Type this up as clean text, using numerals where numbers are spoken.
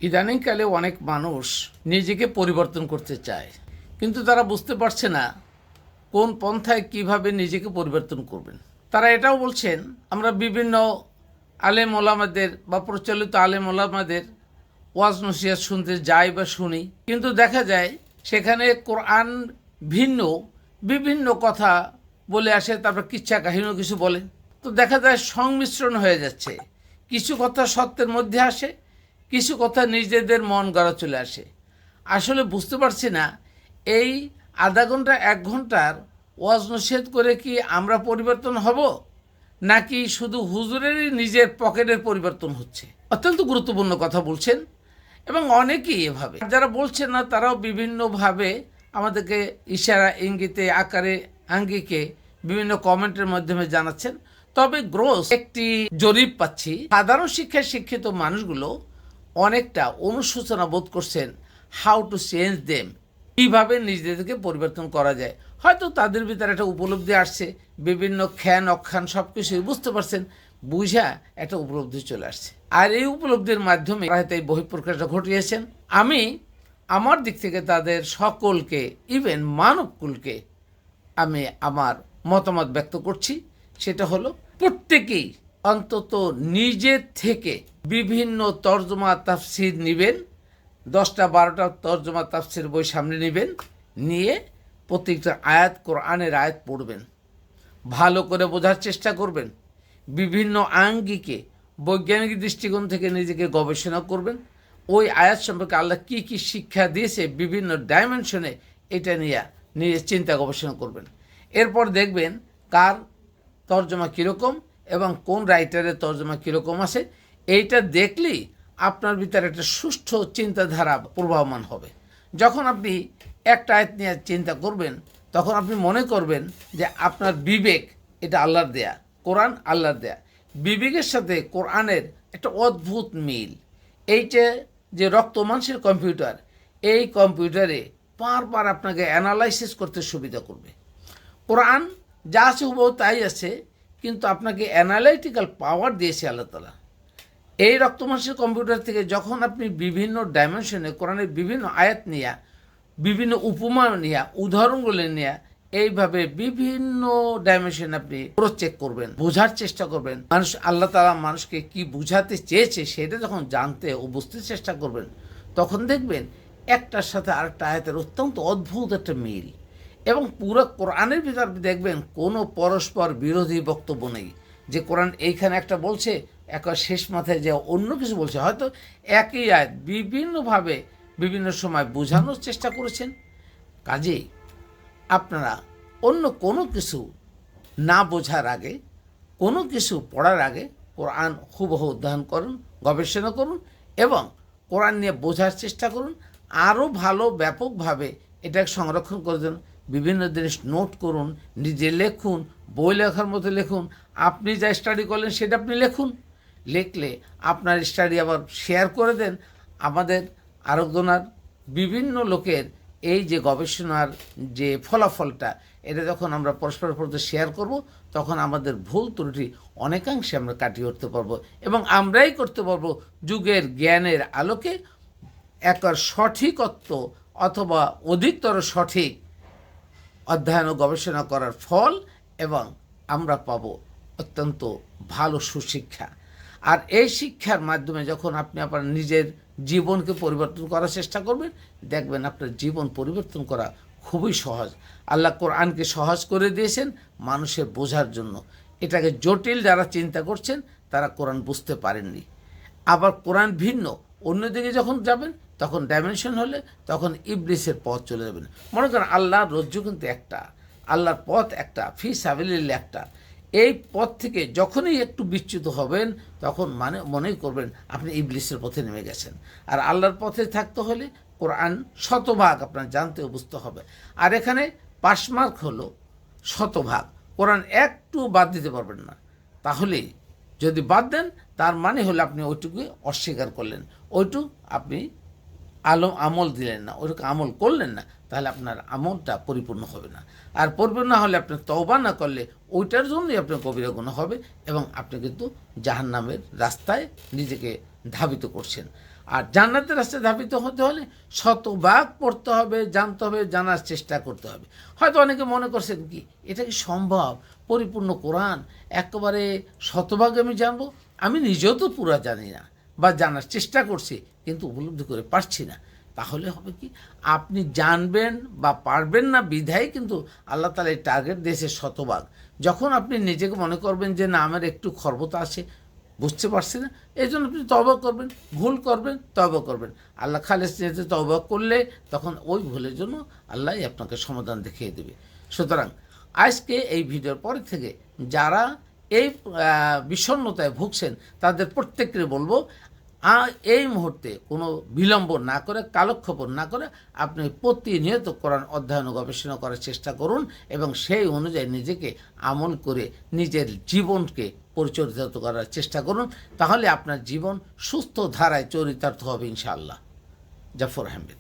ইদানিংকালে অনেক মানুষ নিজেকে পরিবর্তন করতে চায়, কিন্তু তারা বুঝতে পারছে না কোন পন্থায় কিভাবে নিজেকে পরিবর্তন করবেন। তারা এটাও বলছেন, আমরা বিভিন্ন আলেম ওলামাদের বা প্রচলিত আলেম ওলামাদের ওয়াজ নসিহত শুনতে যাই বা শুনি, কিন্তু দেখা যায় সেখানে কোরআন ভিন্ন বিভিন্ন কথা বলে আসে, তারপর কিচ্ছা কাহিনীও কিছু বলে। তো দেখা যায় সংমিশ্রণ হয়ে যাচ্ছে, কিছু কথা সত্যের মধ্যে আসে, কিছু কথা নিজেদের মন গড়া চলে আসে। আসলে বুঝতে পারছি না এই আধা ঘন্টা 1 ঘন্টার ওয়াজ নসিহত করে কি আমরা পরিবর্তন হব, নাকি শুধু হুজুরেরই নিজের পকেটের পরিবর্তন হচ্ছে। অত্যন্ত গুরুত্বপূর্ণ কথা বলছেন এবং অনেকেই এভাবে, যারা বলছেন না তারাও বিভিন্নভাবে আমাদেরকে ইশারা ইঙ্গিতে আকারে আঙ্গিকে বিভিন্ন কমেন্টের মাধ্যমে জানাচ্ছেন। তবে গ্রোস একটি জরিপ পাচ্ছি, সাধারণ শিক্ষায় শিক্ষিত মানুষগুলো অনেকটা অনুশোচনা বোধ করছেন হাউ টু চেঞ্জ দেম, কীভাবে নিজেদেরকে পরিবর্তন করা যায়। হয়তো তাদের ভিতরে একটা উপলব্ধি আসছে, বিভিন্ন খ্যান অখ্যান সব কিছুই বুঝতে পারছেন, বুঝা একটা উপলব্ধি চলে আসছে, আর এই উপলব্ধির মাধ্যমে হয়তো এই বহিঃপ্রকাশটা ঘটিয়েছেন। আমি আমার দিক থেকে তাদের সকলকে, ইভেন মানবকুলকে আমি আমার মতামত ব্যক্ত করছি। সেটা হলো, প্রত্যেকেই অন্তত নিজের থেকে বিভিন্ন তর্জমা তাফসির নেবেন, 10টা-12টা তর্জমা তাফসির বই সামনে নেবেন, নিয়ে প্রত্যেকটা আয়াত, কোরআনের আয়াত পড়বেন, ভালো করে বোঝার চেষ্টা করবেন, বিভিন্ন আঙ্গিকে বৈজ্ঞানিক দৃষ্টিকোণ থেকে নিজেকে গবেষণা করবেন, ওই আয়াত সম্পর্কে আল্লাহ কী কী শিক্ষা দিয়েছে বিভিন্ন ডাইমেনশনে, এটা নিয়ে চিন্তা গবেষণা করবেন। এরপর দেখবেন কার তর্জমা কীরকম এবং কোন রাইটারের তর্জমা কীরকম আছে। এইটা দেখলেই আপনার ভিতরে একটা সুষ্ঠু চিন্তাধারা প্রবাহমান হবে। যখন আপনি একটা আয়াত নিয়ে চিন্তা করবেন, তখন আপনি মনে করবেন যে আপনার বিবেক এটা আল্লাহর দেয়া, কোরআন আল্লাহর দেয়া। বিবেকের সাথে কোরআনের একটা অদ্ভুত মিল। এইটা যে রক্ত মাংসের কম্পিউটার, এই কম্পিউটারে বারবার আপনাকে অ্যানালাইসিস করতে সুবিধা করবে। কোরআন যা আছে হুবহু তাই আছে, কিন্তু আপনাকে অ্যানালাইটিক্যাল পাওয়ার দিয়েছে আল্লাহ তাআলা। এই রক্তমাংসের কম্পিউটার থেকে যখন আপনি বিভিন্ন ডাইমেনশনে কোরআনের বিভিন্ন আয়াত নিয়ে, বিভিন্ন উপমা নিয়ে, উদাহরণগুলো নিয়ে, এইভাবে বিভিন্ন ডাইমেনশন আপনি ক্রস চেক করবেন, বোঝার চেষ্টা করবেন, মানুষ আল্লাহ তাআলা মানুষকে কি বুঝাতে চেয়েছে সেটা যখন জানতে ও বুঝতে চেষ্টা করবেন, তখন দেখবেন একটার সাথে আরেকটা আয়াতের অত্যন্ত অদ্ভুত একটা মিল। এবং পুরো কোরআনের ভিতর দেখবেন কোনো পরস্পর বিরোধী বক্তব্য নেই, যে কোরআন এইখানে একটা বলছে, একবার শেষ মাথায় যে অন্য কিছু বলছে। হয়তো একই আয়াত বিভিন্নভাবে বিভিন্ন সময় বোঝানোর চেষ্টা করেছেন। কাজেই আপনারা অন্য কোনো কিছু না বোঝার আগে, কোনো কিছু পড়ার আগে কোরআন হুবহু অধ্যয়ন করুন, গবেষণা করুন এবং কোরআন নিয়ে বোঝার চেষ্টা করুন। আরও ভালো ব্যাপকভাবে এটাকে সংরক্ষণ করে দেন, বিভিন্ন জিনিস নোট করুন, নিজে লেখুন, বই লেখার মতো লিখুন। আপনি যা স্টাডি করলেন সেটা আপনি লিখুন, লিখলে আপনার স্টাডি আবার শেয়ার করে দেন। আমাদের আরেকজনার বিভিন্ন লোকের এই যে গবেষণার যে ফলাফলটা, এটা যখন আমরা পরস্পরের মধ্যে শেয়ার করব, তখন আমাদের ভুল ত্রুটি অনেকাংশে আমরা কাটিয়ে উঠতে পারবো এবং আমরাই করতে পারবো যুগের জ্ঞানের আলোকে একর সঠিকত্ব অথবা অধিকতর সঠিক অধ্যয়ন ও গবেষণা করার ফল, এবং আমরা পাব অত্যন্ত ভালো সুশিক্ষা। আর এই শিক্ষার মাধ্যমে যখন আপনি আপনার নিজের জীবনকে পরিবর্তন করার চেষ্টা করবেন, দেখবেন আপনার জীবন পরিবর্তন করা খুবই সহজ। আল্লাহ কোরআনকে সহজ করে দিয়েছেন মানুষের বোঝার জন্য। এটাকে জটিল যারা চিন্তা করছেন তারা কোরআন বুঝতে পারেননি। আবার কোরআন ভিন্ন অন্যদিকে যখন যাবেন, তখন ডাইমেনশন হলে তখন ইবলিসের পথ চলে যাবেন। মনে করেন আল্লাহর রজ্জু কিন্তু একটা, আল্লাহর পথ একটা, ফি সাবিলিল্লাহ একটা। এই পথ থেকে যখনই একটু বিচ্যুত হবেন, তখন মনেই করবেন আপনি ইবলিসের পথে নেমে গেছেন। আর আল্লাহর পথে থাকতে হলে কোরআন শতভাগ আপনার জানতে ও বুঝতে হবে। আর এখানে পাসমার্ক হলো শতভাগ, কোরআন একটু বাদ দিতে পারবেন না। তাহলে যদি বাদ দেন, তার মানে হলো আপনি ওইটুকুই অস্বীকার করলেন, ওইটুকু আপনি আমল দিলেন না, ওইটুকু আমল করলেন না, তাহলে আপনার আমলটা পরিপূর্ণ হবে না। আর পরিপূর্ণ না হলে আপনি তওবা না করলে ওইটার জন্যই আপনার কবিরা গুনাহ হবে এবং আপনি কিন্তু জাহান্নামের রাস্তায় নিজেকে ধাবিত করছেন। আর জান্নাতের রাস্তায় ধাবিত হতে হলে শতভাগ পড়তে হবে, জানতে হবে, জানার চেষ্টা করতে হবে। হয়তো অনেকে মনে করছেন কি এটা কি সম্ভব, পরিপূর্ণ কোরআন একেবারে শতভাগ আমি জানবো? আমি নিজেও তো পুরো জানি না বা জানার চেষ্টা করছি কিন্তু উপলব্ধি করে পারছি না। তাহলে হবে কি, আপনি জানবেন বা পারবেন না বিধায় কিন্তু আল্লাহ তাআলা এই টার্গেট দিয়েছে শতভাগ। যখন আপনি নিজেকে মনে করবেন যে না আমার একটু খর্বতা আছে, বুঝতে পারছি না, এই জন্য আপনি তওবা করবেন, ভুল করবেন, তওবা করবেন। আল্লাহ খালেস নিয়তে তওবা করলে তখন ওই ভুলের জন্য আল্লাহই আপনাকে সমাধান দেখিয়ে দেবে। সুতরাং আজকে এই ভিডিওর পরে থেকে যারা এই বিষণ্ণতায় ভুগছেন তাদের প্রত্যেককে বলবো এই মুহূর্তে কোনো বিলম্ব না করে, কালক্ষেপণ না করে আপনি প্রতিনিয়ত কোরআন অধ্যয়ন ও গবেষণা করার চেষ্টা করুন এবং সেই অনুযায়ী নিজেকে আমল করে নিজের জীবনকে পরিচালিত করার চেষ্টা করুন। তাহলে আপনার জীবন সুস্থ ধারায় চরিতার্থ হবে ইনশাআল্লাহ। জাফর আহমেদ।